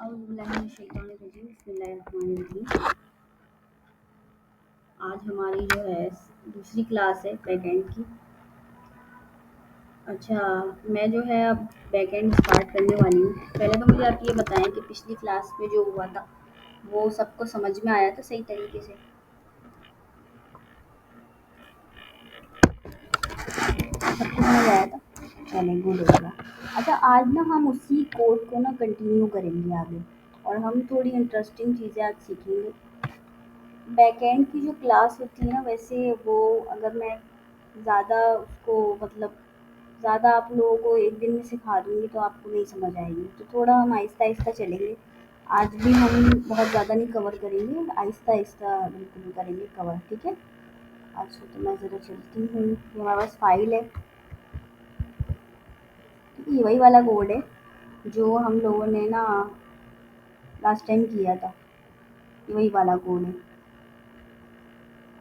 बिस्मिल्लाहिर्रहमानिर्रहीम। आज हमारी जो है दूसरी क्लास है बैकएंड की। अच्छा, मैं जो है अब बैकएंड स्टार्ट करने वाली हूँ। पहले तो मुझे आप ये बताएं कि पिछली क्लास में जो हुआ था वो सबको समझ में आया था सही तरीके से? सबको समझ आया था? चलें, गुड हो गया। अच्छा, आज ना हम उसी कोड को ना कंटिन्यू करेंगे आगे, और हम थोड़ी इंटरेस्टिंग चीज़ें आज सीखेंगे। बैकएंड की जो क्लास होती है ना, वैसे वो अगर मैं ज़्यादा उसको मतलब ज़्यादा आप लोगों को एक दिन में सिखा दूँगी तो आपको नहीं समझ आएगी, तो थोड़ा हम आहिस्ता-आहिस्ता चलेंगे। आज भी हम बहुत ज़्यादा नहीं कवर करेंगे, आहिस्ता-आहिस्ता बिल्कुल करेंगे कवर, ठीक है? अच्छा, तो मैं ज़रा चलती हूँ, ये हमारे पास फ़ाइल है। ये वही वाला कोड है जो हम लोगों ने ना लास्ट टाइम किया था, ये वही वाला कोड है।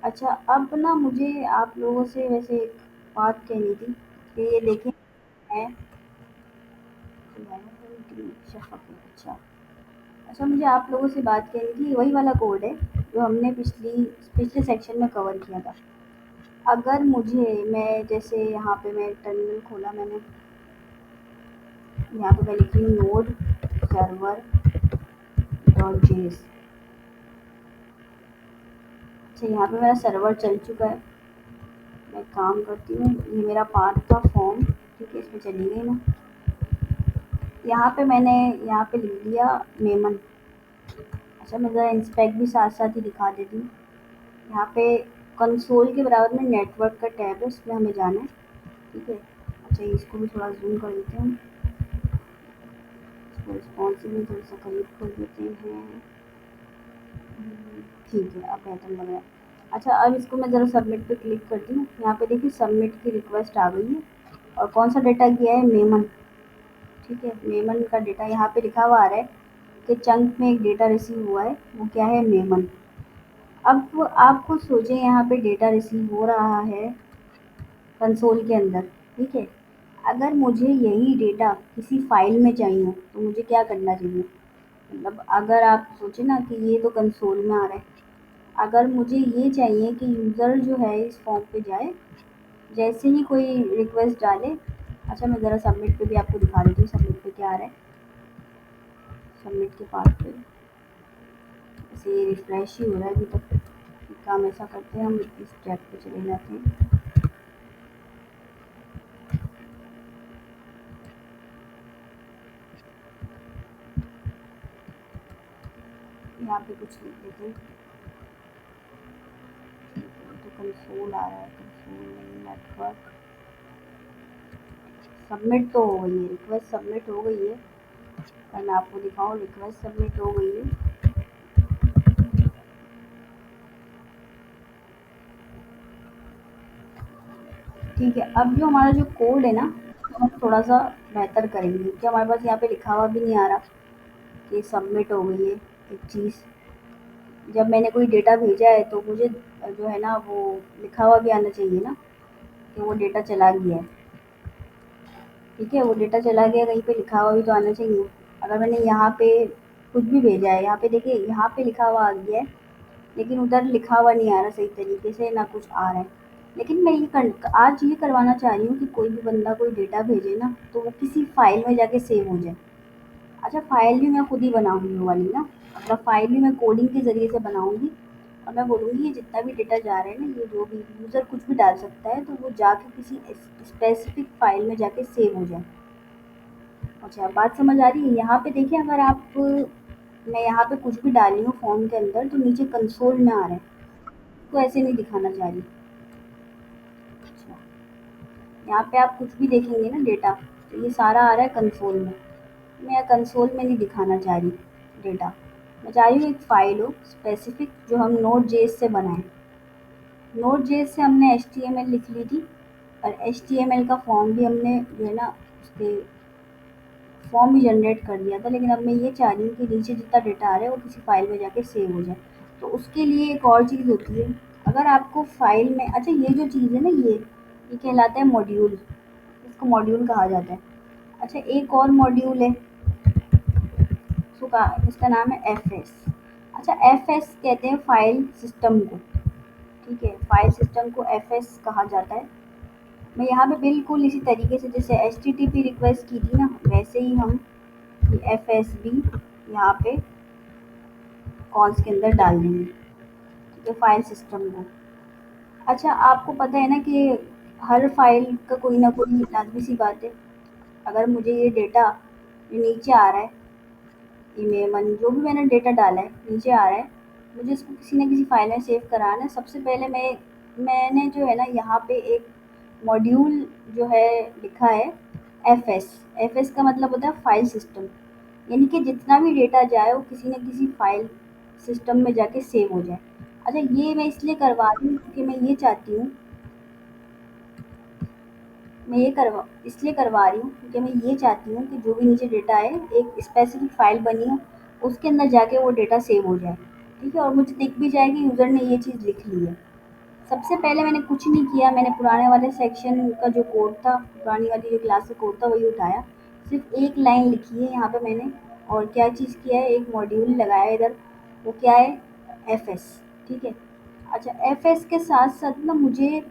अच्छा, अब ना मुझे आप लोगों से वैसे एक बात कहनी थी कि ये देखें मैं अच्छा। अच्छा, मुझे आप लोगों से बात करनी थी, वही वाला कोड है जो हमने पिछले सेक्शन में कवर किया था। अगर मुझे मैं जैसे यहाँ पे मैं टर्मिनल खोला मैंने, यहाँ पे मैं लिखी हूँ नोड सर्वर डॉट जेएस। अच्छा, यहाँ पे मेरा सर्वर चल चुका है। मैं काम करती हूँ, ये मेरा पार्ट था फॉर्म, ठीक है, इसमें चली गई ना। यहाँ पे मैंने यहाँ पे लिख दिया मेमन। अच्छा, मैं ज़रा इंस्पेक्ट भी साथ साथ ही दिखा देती हूँ। यहाँ पे कंसोल के बराबर में नेटवर्क का टैब है, उसमें हमें जाना है, ठीक है। अच्छा, इसको भी थोड़ा जूम कर देते हैं, इसको रिस्पॉन्सिव में थोड़ा सा करीब कर देते हैं। ठीक है, अब बेहतर लग रहा है। अच्छा, अब इसको मैं ज़रा सबमिट पे क्लिक करती हूँ। यहाँ पे देखिए सबमिट की रिक्वेस्ट आ गई है, और कौन सा डेटा गया है? मेमन, ठीक है। मेमन का डेटा यहाँ पे लिखा हुआ आ रहा है कि चंक में एक डेटा रिसीव हुआ है, वो क्या है? मेमन। अब आप खुद सोचें, यहाँ पे डेटा रिसीव हो रहा है कंसोल के अंदर, ठीक है। अगर मुझे यही डेटा किसी फाइल में चाहिए तो मुझे क्या करना चाहिए? मतलब अगर आप सोचें ना कि ये तो कंसोल में आ रहा है, अगर मुझे ये चाहिए कि यूज़र जो है इस फॉर्म पे जाए, जैसे ही कोई रिक्वेस्ट डाले। अच्छा, मैं ज़रा सबमिट पे भी आपको दिखा देती हूँ, सबमिट पे क्या आ रहा है। सबमिट के पास पे ऐसे ये रिफ्रेश ही हो रहा है अभी तक। एक काम ऐसा करते हैं, हम इस टैब पे चले जाते हैं। यहाँ पे कुछ लिख देते हैं, तो कंसोल आ रहा है, कंसोल नहीं, नेटवर्क। सबमिट तो हो गई है, रिक्वेस्ट सबमिट हो गई है। और मैं आपको दिखाऊँ, रिक्वेस्ट सबमिट हो गई है। ठीक है, अब जो हमारा जो कोड है ना, तो हम थोड़ा सा बेहतर करेंगे, क्योंकि हमारे पास यहाँ पे लिखा हुआ भी नहीं आ रहा कि सबमिट हो गई है एक चीज़। जब मैंने कोई डेटा भेजा है तो मुझे जो है ना वो लिखा हुआ भी आना चाहिए ना कि वो डेटा चला गया है, ठीक है। वो डेटा चला गया, कहीं पे लिखा हुआ भी तो आना चाहिए। अगर मैंने यहाँ पे कुछ भी भेजा है, यहाँ पे देखिए, यहाँ पे लिखा हुआ आ गया है, लेकिन उधर लिखा हुआ नहीं आ रहा सही तरीके से, ना कुछ आ रहा है। लेकिन मैं आज ये करवाना चाह रही हूँ कि कोई भी बंदा कोई डेटा भेजे ना, तो वो किसी फाइल में जाके सेव हो जाए। अच्छा, फाइल भी मैं खुद ही बनाऊंगी वो वाली ना, मतलब फाइल भी मैं कोडिंग के ज़रिए से बनाऊंगी। और मैं बोलूँगी ये जितना भी डेटा जा रहा है ना, ये जो भी यूज़र कुछ भी डाल सकता है, तो वो जाके किसी स्पेसिफिक फाइल में जाके सेव हो जाए। अच्छा, बात समझ आ रही है? यहाँ पे देखिए, अगर आप मैं यहाँ पे कुछ भी डाली हूँ फॉर्म के अंदर, तो नीचे कंसोल में आ रहा है, तो ऐसे नहीं दिखाना चाह रही। अच्छा, यहाँ पे आप कुछ भी देखेंगे ना डेटा, तो ये सारा आ रहा है कंसोल में। मैं कंसोल में नहीं दिखाना चाह रही डेटा, मैं चाह रही हूँ एक फ़ाइल हो स्पेसिफिक जो हम नोड जेएस से बनाएं। नोड जेएस से हमने एचटीएमएल लिख ली थी, और एचटीएमएल का फॉर्म भी हमने जो है ना उसके फॉर्म भी जनरेट कर दिया था। लेकिन अब मैं ये चाह रही हूँ कि नीचे जितना डेटा आ रहा है वो किसी फाइल में जाके सेव हो जाए। तो उसके लिए एक और चीज़ होती है, अगर आपको फाइल में, अच्छा ये जो चीज़ है ना, ये कहलाता है मॉड्यूल, इसको मॉड्यूल कहा जाता है। अच्छा, एक और मॉड्यूल है, उसको इसका नाम है एफ एस। अच्छा, एफ एस कहते हैं फाइल सिस्टम को। ठीक है, फाइल सिस्टम को एफ एस कहा जाता है। मैं यहाँ पे बिल्कुल इसी तरीके से जैसे H T T P request की थी ना, वैसे ही हम एफ एस भी यहाँ पे कॉल्स के अंदर डाल देंगे। ठीक है, फाइल सिस्टम को। अच्छा, आपको पता है ना कि हर फाइल का कोई ना कोई लाजमी सी बात है। अगर मुझे ये डेटा जो नीचे आ रहा है, ईमेल मन जो भी मैंने डेटा डाला है नीचे आ रहा है, मुझे इसको किसी न किसी फाइल में सेव कराना है। सबसे पहले मैंने जो है ना यहाँ पे एक मॉड्यूल जो है लिखा है एफ एस। एफ एस का मतलब होता है फाइल सिस्टम, यानी कि जितना भी डेटा जाए वो किसी न किसी फाइल सिस्टम में जाके सेव हो जाए। अच्छा, ये मैं इसलिए करवा रही हूँ क्योंकि मैं ये चाहती हूँ, मैं ये करवा इसलिए करवा रही हूँ क्योंकि मैं ये चाहती हूँ कि जो भी नीचे डेटा है एक स्पेसिफिक फ़ाइल बनी हो, उसके अंदर जाके वो डेटा सेव हो जाए। ठीक है, और मुझे दिख भी जाए कि यूज़र ने ये चीज़ लिख ली है। सबसे पहले मैंने कुछ नहीं किया, मैंने पुराने वाले सेक्शन का जो कोड था, पुरानी वाली जो क्लास का कोड था वही उठाया। सिर्फ एक लाइन लिखी है यहाँ पे मैंने, और क्या चीज़ किया है, एक मॉड्यूल लगाया है इधर। वो क्या है, एफ एस। ठीक है। अच्छा, एफ एस के साथ साथ ना मुझे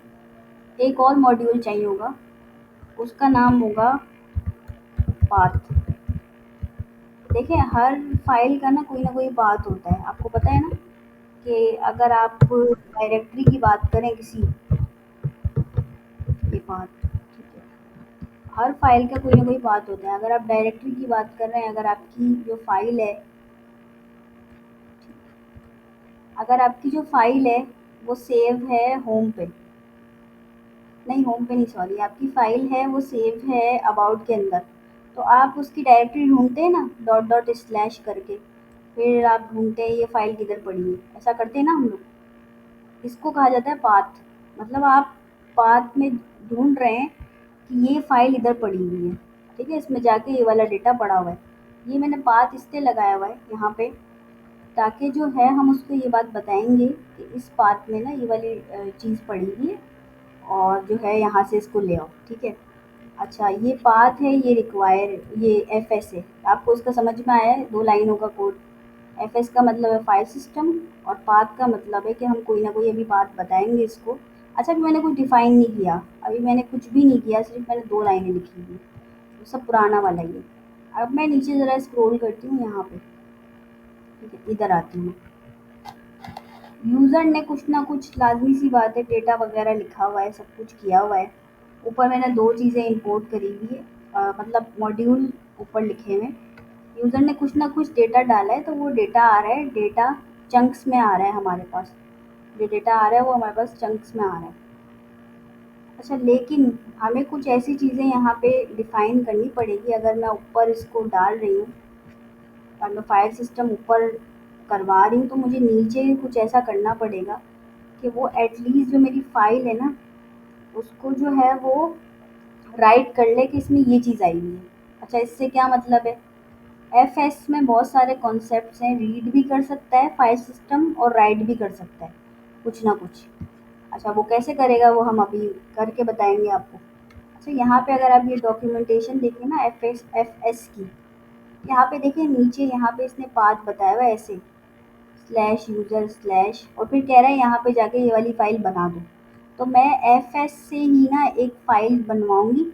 एक और मॉड्यूल चाहिए होगा, उसका नाम होगा पाथ। देखिए, हर फाइल का ना कोई पाथ होता है, आपको पता है ना कि अगर आप डायरेक्टरी की बात करें किसी, ये पाथ, ठीक है, हर फाइल का कोई ना कोई पाथ होता है। अगर आप डायरेक्टरी की बात कर रहे हैं, अगर आपकी जो फाइल है, अगर आपकी जो फाइल है वो सेव है होम पे, नहीं होम पे नहीं, सॉरी, आपकी फाइल है वो सेव है अबाउट के अंदर, तो आप उसकी डायरेक्टरी ढूंढते हैं ना डॉट डॉट स्लैश करके, फिर आप ढूंढते हैं ये फाइल किधर पड़ी है, ऐसा करते हैं ना हम लोग। इसको कहा जाता है पाथ। मतलब आप पाथ में ढूंढ रहे हैं कि ये फाइल इधर पड़ी हुई है। ठीक है, इसमें जाके ये वाला डेटा पड़ा हुआ है। ये मैंने पाथ इसलिए लगाया हुआ है यहाँ पे, ताकि जो है हम उसको ये बात बताएंगे कि इस पाथ में ना ये वाली चीज़ पड़ी हुई है, और जो है यहाँ से इसको ले आओ। ठीक है। अच्छा, ये पाथ है, ये रिक्वायर, ये एफ एस है। आपको इसका समझ में आया है, 2 लाइनों का कोड। एफ एस का मतलब है फाइल सिस्टम, और पाथ का मतलब है कि हम कोई ना कोई अभी बात बताएँगे इसको। अच्छा, अभी मैंने कुछ डिफ़ाइन नहीं किया, अभी मैंने कुछ भी नहीं किया, सिर्फ़ मैंने 2 लाइनें लिखी हुई हैं। वो सब पुराना वाला ही है। अब मैं नीचे ज़रा स्क्रॉल करती हूँ यहाँ पे, ठीक है, इधर आती हूँ। यूज़र ने कुछ ना कुछ लाज़मी सी बात है डेटा वग़ैरह लिखा हुआ है, सब कुछ किया हुआ है। ऊपर मैंने 2 चीज़ें इम्पोर्ट करी हुई है, मतलब मॉड्यूल ऊपर लिखे हुए हैं। यूज़र ने कुछ ना कुछ डेटा डाला है, तो वो डेटा आ रहा है, डेटा चंक्स में आ रहा है हमारे पास। जो डेटा आ रहा है वो हमारे पास चंक्स में आ रहा है। अच्छा, लेकिन हमें कुछ ऐसी चीज़ें यहाँ पे डिफ़ाइन करनी पड़ेगी। अगर मैं ऊपर इसको डाल रही हूँ और मैं फाइल सिस्टम ऊपर करवा रही हूँ, तो मुझे नीचे कुछ ऐसा करना पड़ेगा कि वो एटलीस्ट जो मेरी फ़ाइल है ना, उसको जो है वो राइट कर ले कि इसमें ये चीज़ आई हुई है। अच्छा, इससे क्या मतलब है, एफ एस में बहुत सारे कॉन्सेप्ट्स हैं, रीड भी कर सकता है फाइल सिस्टम और राइट भी कर सकता है, कुछ ना कुछ। अच्छा, वो कैसे करेगा वो हम अभी करके बताएंगे आपको। अच्छा, यहाँ पे अगर आप ये डॉक्यूमेंटेशन देखें ना एफ एस की, यहाँ पे देखिए नीचे, यहाँ पे इसने पाथ बताया हुआ है ऐसे, स्लैश यूज़र स्लैश, और फिर कह रहा है यहाँ पे जाके ये वाली फ़ाइल बना दो। तो मैं एफ एस से ही ना एक फ़ाइल बनवाऊँगी।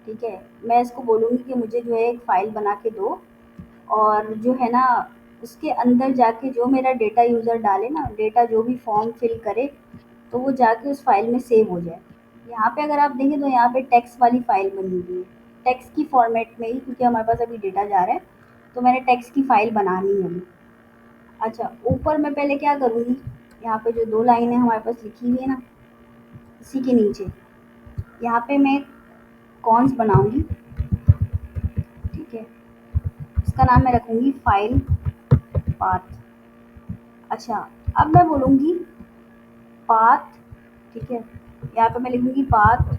ठीक है, मैं इसको बोलूँगी कि मुझे जो है एक फ़ाइल बना के दो, और जो है ना उसके अंदर जाके जो मेरा डेटा यूज़र डाले ना, डेटा जो भी फॉर्म फिल करे, तो वो जाके उस फाइल में सेव हो जाए। यहाँ पे अगर आप देखें तो यहाँ पे टेक्स्ट वाली फाइल बनी हुई है, टेक्स्ट की फॉर्मेट में ही, क्योंकि हमारे पास अभी डेटा जा रहा है, तो मैंने टेक्स्ट की फाइल बनानी है अभी। अच्छा, ऊपर मैं पहले क्या करूँगी, यहाँ पे जो 2 लाइनें हमारे पास लिखी हुई है ना, इसी के नीचे यहाँ पे मैं कॉन्स बनाऊँगी। ठीक है, इसका नाम मैं रखूँगी फाइल पाथ। अच्छा, अब मैं बोलूँगी पाथ, ठीक है, यहाँ पे मैं लिखूँगी पाथ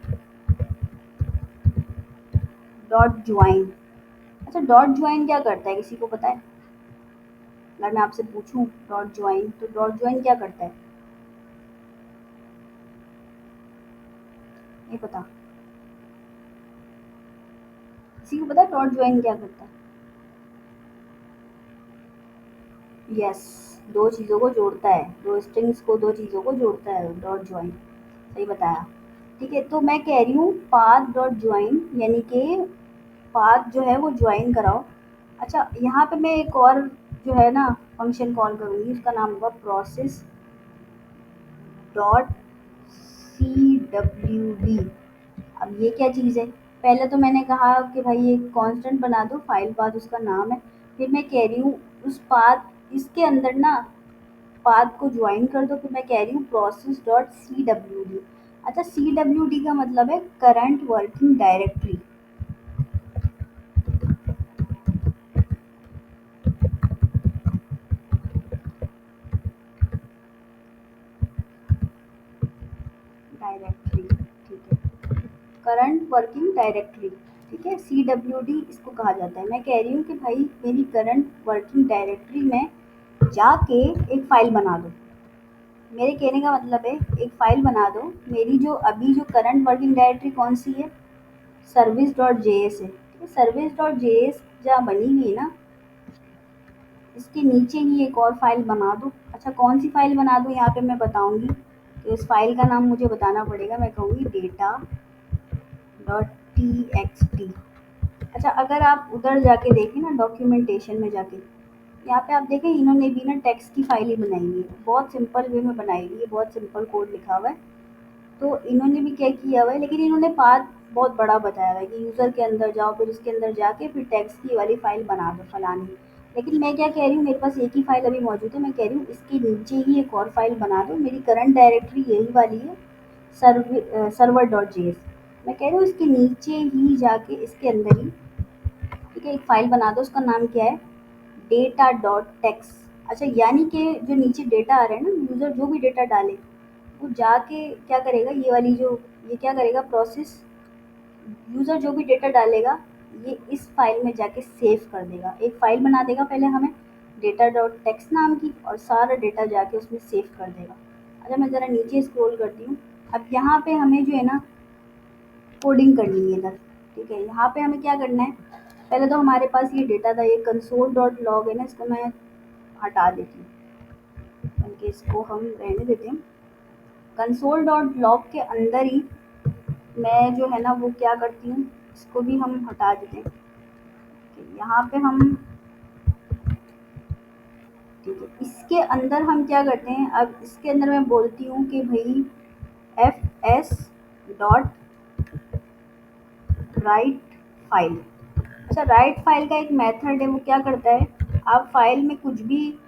डॉट ज्वाइन। अच्छा, डॉट ज्वाइन क्या करता है, किसी को पता है? अगर मैं आपसे पूछूं डॉट ज्वाइन, तो डॉट ज्वाइन क्या करता है? नहीं पता? किसी को पता है डॉट ज्वाइन क्या करता है? यस, दो चीज़ों को जोड़ता है, दो स्ट्रिंग्स को, दो चीज़ों को जोड़ता है डॉट ज्वाइन। सही बताया। ठीक है, तो मैं कह रही हूँ पाथ डॉट ज्वाइन, यानी कि पाथ जो है वो ज्वाइन कराओ। अच्छा, यहाँ पे मैं एक और जो है ना फंक्शन कॉल करूँगी, उसका नाम होगा process dot C W D. अब ये क्या चीज़ है? पहले तो मैंने कहा कि भाई एक कांस्टेंट बना दो, फाइल पाथ उसका नाम है। फिर मैं कह रही हूँ उस पाथ इसके अंदर ना पाथ को ज्वाइन कर दो। फिर मैं कह रही हूँ process dot C W D. अच्छा, सी डब्ल्यू डी का मतलब है करंट वर्किंग डायरेक्टरी। डायरेक्टरी, ठीक है, करंट वर्किंग डायरेक्टरी। ठीक है, सी डब्ल्यू डी इसको कहा जाता है। मैं कह रही हूँ कि भाई मेरी करंट वर्किंग डायरेक्टरी में जाके एक फाइल बना दो। मेरे कहने का मतलब है एक फाइल बना दो। मेरी जो अभी जो करंट वर्किंग डायरेक्टरी कौन सी है? सर्विस डॉट जे एस है। ठीक है, सर्विस डॉट जे एस जहाँ बनी हुई है ना, इसके नीचे ही एक और फाइल बना दो। अच्छा, कौन सी फाइल बना दूँ यहाँ पे मैं बताऊँगी। तो इस फाइल का नाम मुझे बताना पड़ेगा। मैं कहूँगी data dot T x T. अच्छा, अगर आप उधर जाके देखें ना डॉक्यूमेंटेशन में जाके, यहाँ पे आप देखें इन्होंने भी ना टेक्स्ट की फाइल ही बनाई हुई है, बहुत सिंपल वे में बनाई हुई है, बहुत सिंपल कोड लिखा हुआ है। तो इन्होंने भी क्या किया हुआ है, लेकिन इन्होंने पाथ बहुत बड़ा बताया हुआ है कि यूज़र के अंदर जाओ, फिर उसके अंदर जाके फिर टेक्स्ट की वाली फाइल बना दो फलानी। लेकिन मैं क्या कह रही हूँ, मेरे पास एक ही फाइल अभी मौजूद है। मैं कह रही हूँ इसके नीचे ही एक और फाइल बना दो। मेरी करंट डायरेक्टरी यही वाली है, सर्वर डॉट जे एस। मैं कह रही हूँ इसके नीचे ही जाके इसके अंदर ही, ठीक है, एक फाइल बना दो। उसका नाम क्या है? Data dot takes. अच्छा, यानी कि जो नीचे डेटा आ रहा है ना, यूज़र जो भी डेटा डाले वो जाके क्या करेगा, ये वाली जो ये क्या करेगा प्रोसेस, यूज़र जो भी डेटा डालेगा ये इस फाइल में जाके सेव कर देगा। एक फाइल बना देगा पहले हमें डेटा डॉट टेक्स्ट नाम की, और सारा डेटा जाके उसमें सेव कर देगा। अच्छा, मैं ज़रा नीचे स्क्रॉल करती हूँ। अब यहाँ पे हमें जो है ना कोडिंग करनी है इधर। ठीक है, यहाँ पे हमें क्या करना है, पहले तो हमारे पास ये डेटा था, ये कंसोल डॉट लॉग है ना, इसको मैं हटा देती हूँ, बल्कि इसको हम रहने देते हैं। कंसोल डॉट लॉग के अंदर ही मैं जो है ना वो क्या करती हूँ, इसको भी हम हटा देते हैं। ठीक है, यहाँ पे हम, ठीक है, इसके अंदर हम क्या करते हैं, अब इसके अंदर मैं बोलती हूँ कि भाई F S dot write file. अच्छा, राइट फाइल का एक मेथड है, वो क्या करता है, आप फाइल में कुछ भी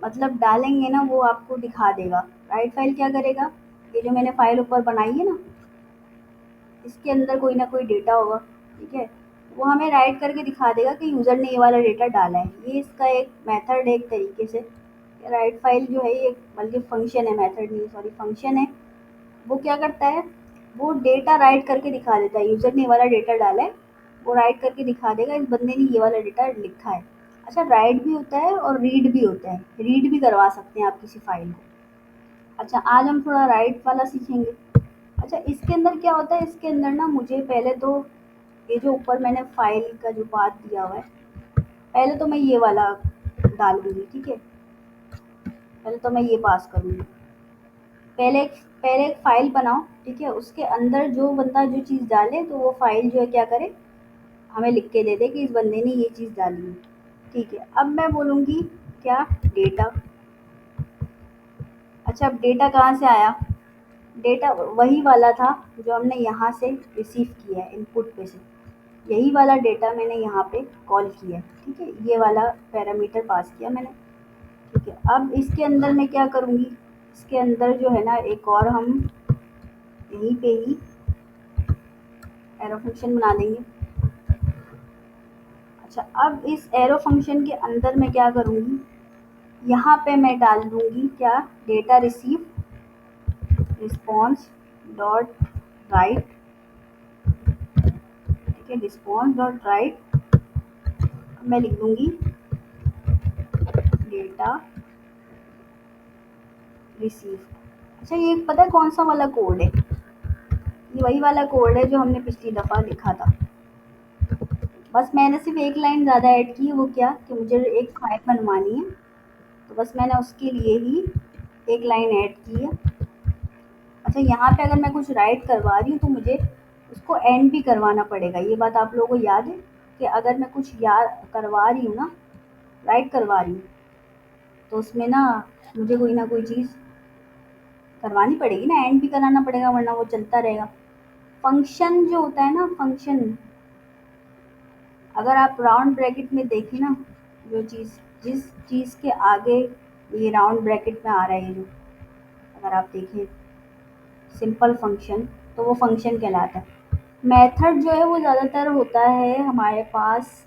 मतलब डालेंगे ना वो आपको दिखा देगा। राइट फाइल क्या करेगा, ये जो मैंने फाइल ऊपर बनाई है ना, इसके अंदर कोई ना कोई डेटा होगा। ठीक है, वो हमें राइट करके दिखा देगा कि यूज़र ने ये वाला डेटा डाला है। ये इसका एक मेथड है एक तरीके से। राइट फाइल जो है ये बल्कि फंक्शन है, मेथड नहीं, सॉरी फंक्शन है। वो क्या करता है, वो डेटा राइट करके दिखा देता है। यूज़र ने ये वाला डेटा डाला है, वो राइट करके दिखा देगा इस बंदे ने ये वाला डेटा लिखा है। अच्छा, राइट भी होता है और रीड भी होता है, रीड भी करवा सकते हैं आप किसी फाइल को। अच्छा, आज हम थोड़ा राइट वाला सीखेंगे। अच्छा, इसके अंदर क्या होता है, इसके अंदर ना मुझे पहले तो ये जो ऊपर मैंने फाइल का जो पाथ दिया हुआ है, पहले तो मैं ये वाला डालूंगी। ठीक है, पहले तो मैं ये पास करूंगी। पहले एक पहले एक फ़ाइल बनाओ। ठीक है, उसके अंदर जो बंदा जो चीज़ डाले तो वो फ़ाइल जो है क्या करे, हमें लिख के दे दे कि इस बंदे ने ये चीज़ डाली है। ठीक है, अब मैं बोलूँगी क्या, डेटा। अच्छा, अब डेटा कहाँ से आया, डेटा वही वाला था जो हमने यहाँ से रिसीव किया है इनपुट पे से, यही वाला डेटा मैंने यहाँ पे कॉल किया है। ठीक है, ये वाला पैरामीटर पास किया मैंने। ठीक है, अब इसके अंदर मैं क्या करूँगी, इसके अंदर जो है ना एक और हम यहीं पे ही एरो फंक्शन बना देंगे। अच्छा, अब इस एरो फंक्शन के अंदर मैं क्या करूँगी, यहाँ पे मैं डाल दूँगी क्या, data receive response dot right. ठीक है, रिस्पॉन्स डॉट राइट, मैं लिख दूँगी डेटा रिसीव। अच्छा, ये पता है कौन सा वाला कोड है, ये वही वाला कोड है जो हमने पिछली दफ़ा लिखा था। बस मैंने सिर्फ एक लाइन ज़्यादा ऐड की, वो क्या कि मुझे एक फाइल बनवानी है। तो बस मैंने उसके लिए ही एक लाइन ऐड की है। अच्छा, यहाँ पे अगर मैं कुछ राइट करवा रही हूँ तो मुझे उसको एंड भी करवाना पड़ेगा। ये बात आप लोगों को याद है कि अगर मैं कुछ याद करवा रही हूँ ना, राइट करवा रही हूँ, तो उसमें ना मुझे कोई ना कोई चीज़ करवानी पड़ेगी ना, एंड भी कराना पड़ेगा, वरना वो चलता रहेगा। फंक्शन जो होता है ना, फंक्शन, अगर आप राउंड ब्रैकेट में देखें ना, जो चीज़, जिस चीज़ के आगे ये राउंड ब्रैकेट में आ रहा है, ये जो, अगर आप देखें सिंपल फंक्शन, तो वो फंक्शन कहलाता है। मेथड जो है वो ज़्यादातर होता है हमारे पास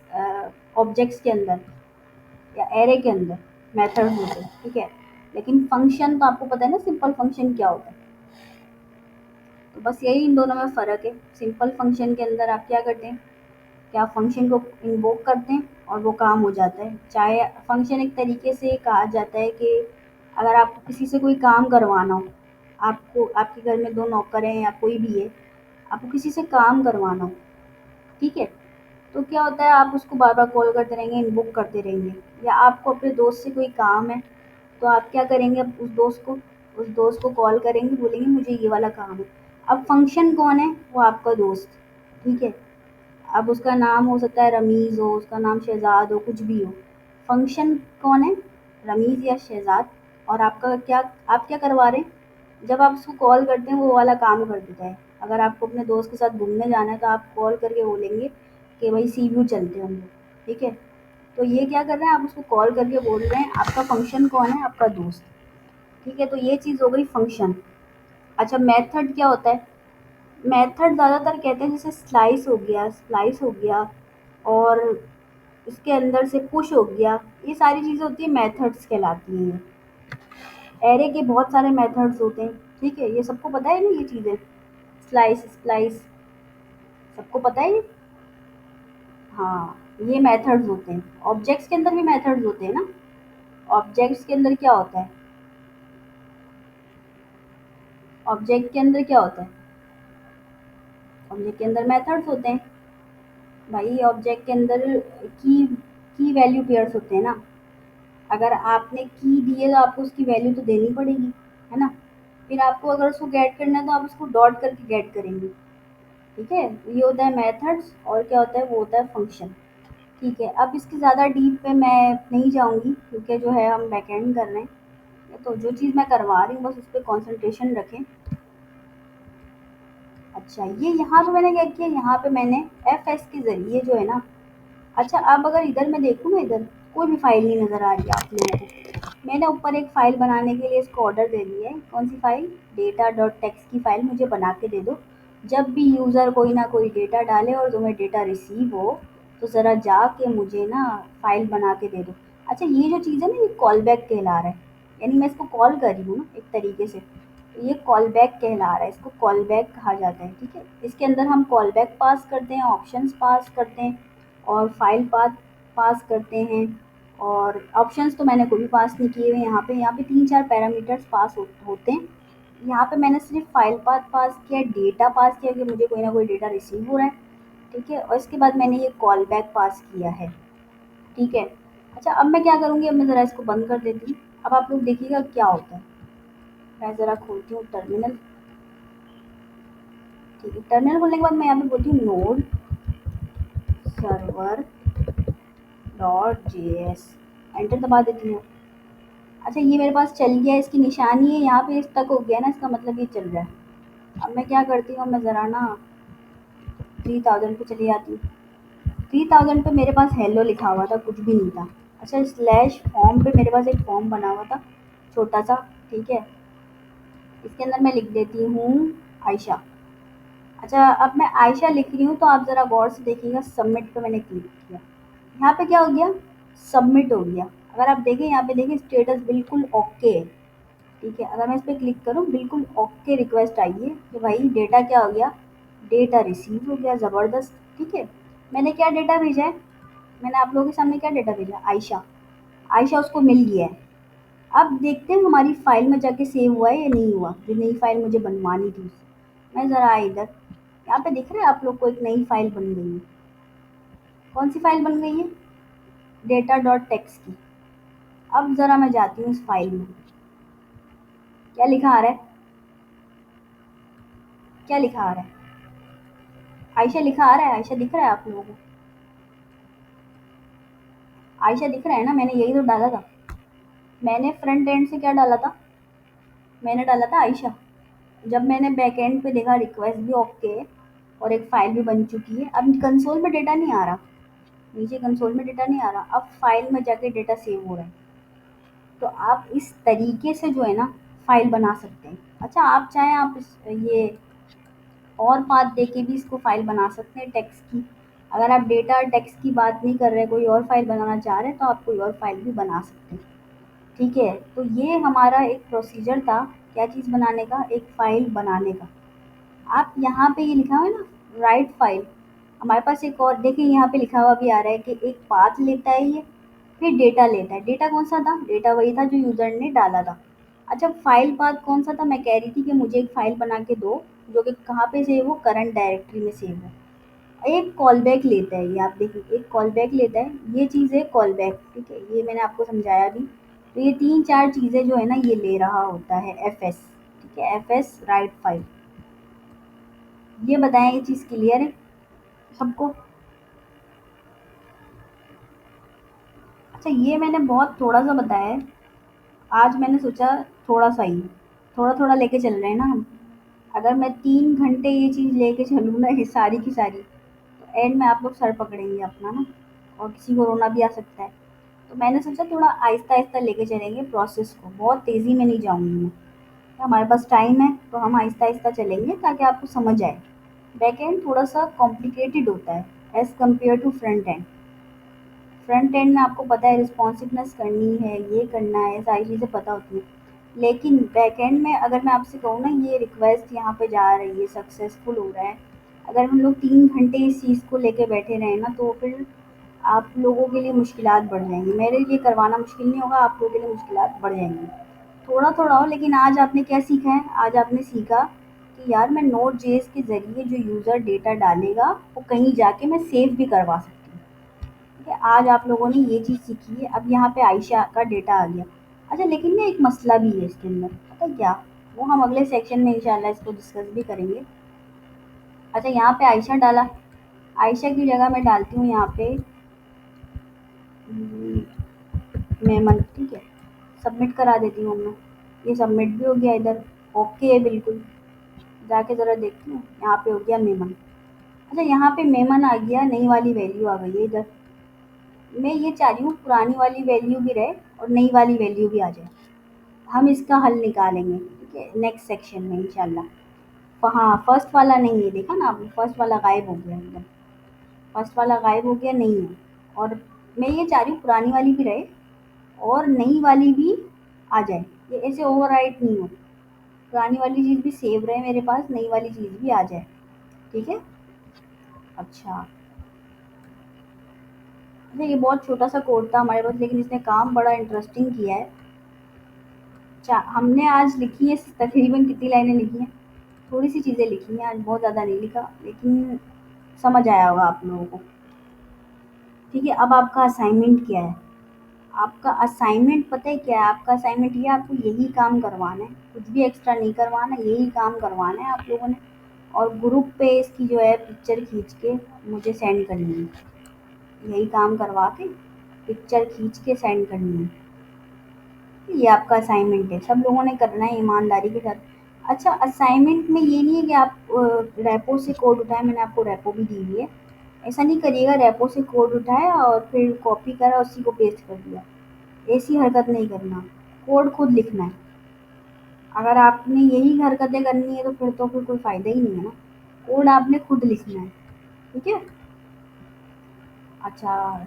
ऑब्जेक्ट्स के अंदर या एरे के अंदर मेथड्स होते हैं, ठीक है। लेकिन फंक्शन तो आपको पता है ना, सिंपल फंक्शन क्या होता है। तो बस यही इन दोनों में फ़र्क है। सिंपल फंक्शन के अंदर आप क्या करते हैं कि आप फंक्शन को इन्वोक करते हैं और वो काम हो जाता है। चाहे फंक्शन एक तरीके से कहा जाता है कि अगर आपको किसी से कोई काम करवाना हो, आपको आपके घर में 2 नौकर हैं या कोई भी है, आपको किसी से काम करवाना हो, ठीक है, तो क्या होता है, आप उसको बार-बार कॉल करते रहेंगे, इन्वोक करते रहेंगे। या आपको अपने दोस्त से कोई काम है, तो आप क्या करेंगे, अब उस दोस्त को कॉल करेंगे, बोलेंगे मुझे ये वाला काम है। अब फंक्शन कौन है, वो आपका दोस्त, ठीक है। अब उसका नाम हो सकता है रमीज़ हो, उसका नाम शहज़ाद हो, कुछ भी हो। फंक्शन कौन है, रमीज़ या शहज़ाद। और आपका क्या, आप क्या करवा रहे हैं, जब आप उसको कॉल करते हैं वो वाला काम कर देता है। अगर आपको अपने दोस्त के साथ घूमने जाना है तो आप कॉल करके बोलेंगे कि भाई सी व्यू चलते हैं हम लोग, ठीक है। तो ये क्या कर रहे हैं, आप उसको कॉल करके बोल रहे हैं, आपका फंक्शन कौन है, आपका दोस्त, ठीक है। तो ये चीज़ हो गई फंक्शन। अच्छा, मेथड क्या होता है, मेथड ज़्यादातर कहते हैं जैसे स्लाइस हो गया, और इसके अंदर से पुश हो गया, ये सारी चीज़ें होती है, मेथड्स कहलाती हैं। एरे के बहुत सारे मेथड्स होते हैं, ठीक है, ये सबको पता है ना ये चीज़ें, स्लाइस, स्प्लाइस, सबको पता है ये। हाँ, ये मेथड्स होते हैं। ऑब्जेक्ट्स के अंदर भी मेथड्स होते हैं ना। ऑब्जेक्ट्स के अंदर क्या होता है, ऑब्जेक्ट के अंदर क्या होता है, ऑब्जेक्ट के अंदर मेथड्स होते हैं भाई। ऑब्जेक्ट के अंदर की की वैल्यू पेयर्स होते हैं ना। अगर आपने की दी है तो आपको उसकी वैल्यू तो देनी पड़ेगी, है ना। फिर आपको अगर उसको गेट करना है तो आप उसको डॉट करके गेट करेंगे, ठीक है। ये होता है मेथड्स, और क्या होता है, वो होता है फंक्शन, ठीक है। अब इसकी ज़्यादा डीप पे मैं नहीं जाऊँगी, क्योंकि जो है हम बैकएंड कर रहे हैं, तो जो चीज़ मैं करवा रही हूँ बस उस पर कॉन्सेंट्रेशन रखें। अच्छा, ये यहाँ पे मैंने क्या किया, यहाँ पे मैंने एफ एस के ज़रिए जो है ना, अच्छा अब अगर इधर मैं देखूँ ना, इधर कोई भी फाइल नहीं नज़र आ रही है आप लोगों को। मैंने ऊपर एक फ़ाइल बनाने के लिए इसको ऑर्डर दे दिया है। कौन सी फ़ाइल, डेटा डॉट टेक्स्ट की फ़ाइल मुझे बना के दे दो। जब भी यूज़र कोई ना कोई डेटा डाले और तुम्हें डेटा रिसीव हो, तो ज़रा जाके मुझे ना फ़ाइल बना के दे दो। अच्छा, ये जो चीज़ है ना, ये कॉल बैक कहला रहा है, यानी मैं इसको कॉल कर रही हूँ ना एक तरीके से, तो ये कॉल बैक कहला रहा है, इसको कॉल बैक कहा जाता है, ठीक है। इसके अंदर हम कॉल बैक पास करते हैं, ऑप्शंस पास करते हैं, और फाइल पाथ पास करते हैं। और ऑप्शंस तो मैंने कोई भी पास नहीं किए हुए यहाँ पे 3-4 पैरामीटर्स पास होते हैं। यहाँ पे मैंने सिर्फ फाइल पाथ पास किया, डेटा पास किया कि मुझे कोई ना कोई डेटा रिसीव हो रहा है, ठीक है। और इसके बाद मैंने ये कॉल बैक पास किया है, ठीक है। अच्छा, अब मैं क्या करूँगी, अब मैं ज़रा इसको बंद कर देती हूँ। अब आप लोग देखिएगा क्या होता है। मैं ज़रा खोलती हूँ टर्मिनल, ठीक है। टर्मिनल खोलने के बाद मैं यहाँ पे बोलती हूँ node server dot JS, enter दबा देती हूँ। अच्छा, ये मेरे पास चल गया, इसकी निशानी है यहाँ पे स्टक हो गया ना, इसका मतलब ये चल रहा है। अब मैं क्या करती हूँ, मैं ज़रा ना 3000 पे चली जाती हूँ। 3000 पे मेरे पास हेलो लिखा हुआ था, कुछ भी नहीं था। अच्छा, स्लैश फॉर्म पे मेरे पास एक फॉर्म बना हुआ था छोटा सा, ठीक है। इसके अंदर मैं लिख देती हूँ आयशा। अच्छा, अब मैं आयशा लिख रही हूँ तो आप ज़रा गौर से देखिएगा, सबमिट पे मैंने क्लिक किया, यहाँ पे क्या हो गया, सबमिट हो गया। अगर आप देखें यहाँ पे देखें स्टेटस बिल्कुल ओके है, ठीक है। अगर मैं इस पर क्लिक करूँ, बिल्कुल ओके रिक्वेस्ट आई है कि भाई डेटा क्या हो गया, डेटा रिसीव हो गया, ज़बरदस्त, ठीक है। मैंने क्या डेटा भेजा है, मैंने आप लोगों के सामने क्या डेटा भेजा, आयशा। आयशा उसको मिल गया है। अब देखते हैं हमारी फ़ाइल में जाके सेव हुआ है या नहीं हुआ, जो नई फ़ाइल मुझे बनवानी थी उससे। मैं ज़रा इधर, यहाँ पे दिख रहा है आप लोग को, एक नई फ़ाइल बन गई है। कौन सी फ़ाइल बन गई है, डेटा डॉट टेक्स्ट की, अब ज़रा मैं जाती हूँ इस फाइल में। क्या लिखा आ रहा है? क्या लिखा आ रहा है? आयशा लिखा आ रहा है? आयशा दिख रहा है आप लोगों को? आयशा दिख रहा है ना? मैंने यही तो डाला था। मैंने फ्रंट एंड से क्या डाला था? मैंने डाला था आयशा। जब मैंने बैक एंड पे देखा रिक्वेस्ट भी ओके और एक फाइल भी बन चुकी है। अब कंसोल में डेटा नहीं आ रहा, नीचे कंसोल में डेटा नहीं आ रहा, अब फाइल में जाके डेटा सेव हो रहा है। तो आप इस तरीके से जो है ना फाइल बना सकते हैं। अच्छा, आप चाहें आप ये और पाथ दे के भी इसको फाइल बना सकते हैं टेक्स्ट की। अगर आप डेटा और टेक्स्ट की बात नहीं कर रहे, कोई और फाइल बनाना चाह रहे हैं, तो आप कोई और फाइल भी बना सकते हैं। ठीक है, तो ये हमारा एक प्रोसीजर था, क्या चीज़ बनाने का, एक फाइल बनाने का। आप यहाँ पे ये लिखा हुआ है ना, राइट फाइल। हमारे पास एक और देखिए, यहाँ पे लिखा हुआ भी आ रहा है कि एक पाथ लेता है ये, फिर डेटा लेता है। डेटा कौन सा था? डेटा वही था जो यूजर ने डाला था। अच्छा, फाइल पाथ कौन सा था? मैं कह रही थी कि मुझे एक फाइल बना के दो जो कि कहाँ पे सेव हो, करंट डायरेक्टरी में सेव हो। एक कॉल बैक लेता है ये, आप देखिए एक कॉल बैक लेता है, ये चीज़ है कॉल बैक। ठीक है, ये मैंने आपको समझाया भी। तो ये तीन चार चीज़ें जो है ना ये ले रहा होता है एफ एस। ठीक है, एफ एस राइट फाइल। ये बताएं, ये चीज़ क्लियर है सबको? अच्छा, ये मैंने बहुत थोड़ा सा बताया है। आज मैंने सोचा थोड़ा सा ही, थोड़ा थोड़ा लेके चल रहे हैं ना हम। अगर मैं 3 घंटे ये चीज़ लेके चलूँ ना, ये सारी की सारी, तो एंड में आप लोग सर पकड़ेंगे अपना ना, और किसी को रोना भी आ सकता है। तो मैंने सोचा थोड़ा आहिस्ता आहिस्ता लेके चलेंगे प्रोसेस को, बहुत तेज़ी में नहीं जाऊंगी मैं। तो हमारे पास टाइम है तो हम आहिस्ता आहिस्ता चलेंगे ताकि आपको समझ आए। बैक एंड थोड़ा सा कॉम्प्लिकेटेड होता है as compare to front end. Front end में आपको पता है रिस्पॉन्सिवनेस करनी है, ये करना है, सारी चीज़ें पता होती हैं। लेकिन बैक एंड में अगर मैं आपसे कहूँ ना, ये रिक्वेस्ट यहाँ पे जा रही है, सक्सेसफुल हो रहा है, अगर हम लोग 3 घंटे इस चीज़ को लेके बैठे रहें ना, तो फिर आप लोगों के लिए मुश्किलात बढ़ जाएंगी। मेरे लिए करवाना मुश्किल नहीं होगा, आप लोगों के लिए मुश्किलात बढ़ जाएंगी। थोड़ा थोड़ा हो, लेकिन आज आपने क्या सीखा है? आज आपने सीखा कि यार मैं नोट जेएस के ज़रिए जो यूज़र डेटा डालेगा वो कहीं जाके मैं सेव भी करवा सकती हूँ। ठीक है, आज आप लोगों ने ये चीज़ सीखी है। अब यहाँ पे आयशा का डेटा आ गया। अच्छा, लेकिन ना एक मसला भी है इसके अंदर, पता है क्या? वो हम अगले सेक्शन में इंशाल्लाह इसको डिस्कस भी करेंगे। अच्छा, यहाँ पे आयशा डाला, आयशा की जगह मैं डालती हूँ यहाँ पे हम्म, मेमन। ठीक है, सबमिट करा देती हूँ मैं। ये सबमिट भी हो गया इधर, ओके है बिल्कुल। जाके ज़रा देखती हूँ, यहाँ पे हो गया मेमन। अच्छा, यहाँ पे मेमन आ गया, नई वाली वैल्यू आ गई है इधर। मैं ये चाह रही हूँ पुरानी वाली वैल्यू भी रहे और नई वाली वैल्यू भी आ जाए। हम इसका हल निकालेंगे, ठीक है, नेक्स्ट सेक्शन में इंशाल्लाह। हाँ, फर्स्ट वाला नहीं है, देखा ना आपने, फर्स्ट वाला गायब हो गया एकदम। फर्स्ट वाला गायब हो गया, नहीं है। और मैं ये चाह रही हूँ पुरानी वाली भी रहे और नई वाली भी आ जाए, ये ऐसे ओवरराइट नहीं हो। पुरानी वाली चीज़ भी सेव रहे मेरे पास, नई वाली चीज़ भी आ जाए। ठीक है। अच्छा, अच्छा, ये बहुत छोटा सा कोड था हमारे पास, लेकिन इसने काम बड़ा इंटरेस्टिंग किया है। हमने आज लिखी है तकरीबन, कितनी लाइनें लिखी हैं? थोड़ी सी चीज़ें लिखी हैं आज, बहुत ज़्यादा नहीं लिखा, लेकिन समझ आया होगा आप लोगों को। ठीक है, अब आपका असाइनमेंट क्या है? आपका असाइनमेंट पता है क्या है? आपका असाइनमेंट ये, आपको यही काम करवाना है, कुछ भी एक्स्ट्रा नहीं करवाना, यही काम करवाना है आप लोगों ने। और ग्रुप पे इसकी जो है पिक्चर खींच के मुझे सेंड करनी है। यही काम करवा के पिक्चर खींच के सेंड करनी है। ये आपका असाइनमेंट है, सब लोगों ने करना है ईमानदारी के साथ। अच्छा, असाइनमेंट में ये नहीं है कि आप रेपो से कोड उठाएं, मैंने आपको रेपो भी दी हुई है। ऐसा नहीं करिएगा, रेपो से कोड उठाया और फिर कॉपी करा उसी को पेस्ट कर दिया, ऐसी हरकत नहीं करना। कोड खुद लिखना है। अगर आपने यही हरकतें करनी है तो फिर कोई फ़ायदा ही नहीं है ना। कोड आपने खुद लिखना है। ठीक है। अच्छा,